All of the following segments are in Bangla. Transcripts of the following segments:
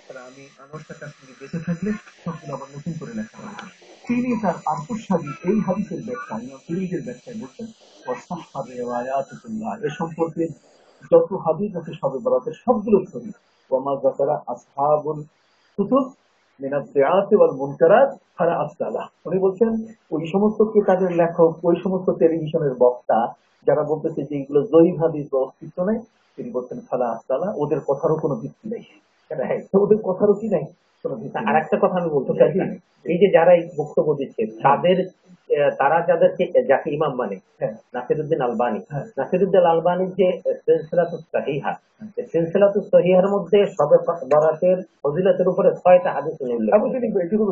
আমি আনোয়ার শাহর সঙ্গে বেঁচে থাকলে সবগুলো আবার নতুন করে লেখা হবে। তিনি তার আরকুশাদি এই হাদিসের ব্যাখ্যা ইমাম তিরমিজির ব্যাখ্যায় বলছেন ওয়াসাহহা রিওয়ায়াতুল্লাহ, এ সম্পর্কে যত হাদিস আছে সবে বরাতের সবগুলো সহিহ। ওয়ামা যাকারা আসহাবুল কুতুব মিনাত বিআতি ওয়াল মুনকারাত ফালা আসসালাহ। উনি বলছেন ওই সমস্ত কিতাবের লেখক, ওই সমস্ত টেলিভিশনের বক্তা যারা বলতেছে যে এগুলো জয়ীফ হাদিস বা অস্তিত্ব নেই, তিনি বলছেন ফালা আসসালাহ, ওদের কথারও কোনো ভিত্তি নেই। তো ওদের কথারও কি নাই, কোনো ভিত্তি আর নেই। একটা কথা আমি বলতে তো চাই, কাজেই এই যে যারা এই বক্তব্য দিচ্ছে তাদের তারা যাদেরকে যাকে ইমাম মানে হ্যাঁ নাসিরুদ্দিন আলবানী, হ্যাঁ নাসিরুদ্দিন আলবানীর যে সিলসিলাতুস সহিহা, সিলসিলাতুস সহিহার মধ্যে সবে বরাতের ফজিলতের উপরে 6টা হাদিস উল্লেখ এবং তিনি এগুলো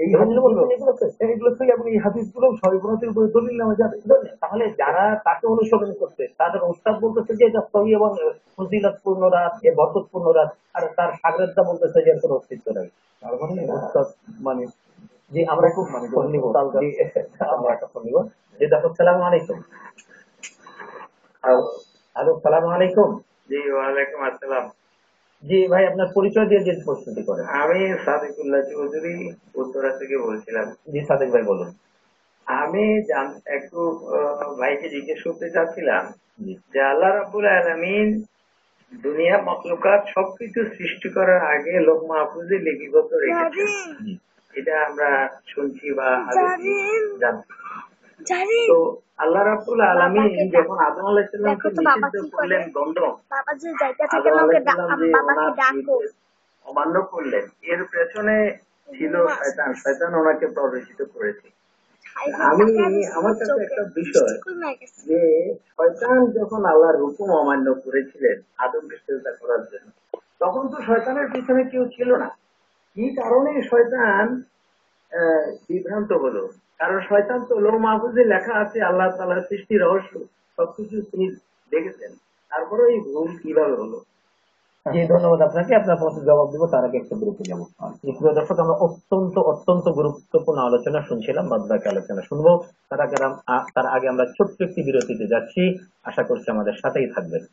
এই এবং তিনি হাদিসগুলো বলছেন এগুলোতে এগুলো থেকে এবং এই হাদিসগুলো সহিবরাতের উপরে দলিল নেওয়া যাবে। তাহলে যারা তাকে অনুসরণ করছে তাদের উস্তাদ বলতেছে যে এটা সহি এবং ফজিলতপূর্ণ রাত, এ বরকতপূর্ণ রাত, আর তার শাগরেদরা বলতেছে যে এর কোনো অস্তিত্ব নেই। তার মানে উস্তাদ মানে জি আমরা একটু মানে ফোন নিব। তালগাছ। জি, আমরা একটা ফোন নিব। জি দেখো, সালাম আলাইকুম। হ্যালো, সালাম আলাইকুম। জি, ওয়ালাইকুম আসসালাম। জি ভাই, আপনার পরিচয় দিয়ে যে প্রস্তুতি করেন। আমি সাদিকুল্লাহ চৌধুরী উত্তরা থেকে বলছিলাম। জি সাদেক ভাই বলুন। আমি একটু ভাইকে জিজ্ঞেস করতে চাচ্ছিলাম জি যে আল্লাহ রাব্বুল আলামিন দুনিয়া মখলুকাত সবকিছু সৃষ্টি করার আগে লোক মাহফুজে লিপিবদ্ধ রেখেছেন, জি এটা আমরা শুনছি বা হাদিসে জানছি। তো আল্লাহ রাব্বুল আলামিন যখন আদম আলাইহিস সালামকে নিষিদ্ধ করলেন দ্বন্দ্ব, আদম আলাইহিস সালাম যে ওনার নির্দেশ অমান্য করলেন, এর পেছনে ছিল শয়তান। শয়তান ওনাকে প্ররোচিত করেছে। আমি আমার কাছে একটা বিষয় যে শয়তান যখন আল্লাহর হুকুম অমান্য করেছিলেন আদমকে সেজদা করার জন্য, তখন তো শয়তানের পিছনে কেউ ছিল না। কি কারণে শয়তান বিভ্রান্ত হলো? কারণ শয়তান তো লৌহ মাহফুজে লেখা আছে আল্লাহ তাআলার সৃষ্টি রহস্য সবকিছু তিনি দেখেছেন, তারপরে এই ভুল কিভাবে হলো? জি ধন্যবাদ আপনাকে। আপনার প্রশ্নের জবাব দিব, তার আগে একটু বিরতি যাব। প্রিয় দর্শক, আমরা অত্যন্ত অত্যন্ত গুরুত্বপূর্ণ আলোচনা শুনছিলাম, বাদ বাকি আলোচনা শুনবো। তার আগে আমরা ছোট্ট একটি বিরতিতে যাচ্ছি। আশা করছি আমাদের সাথেই থাকবেন।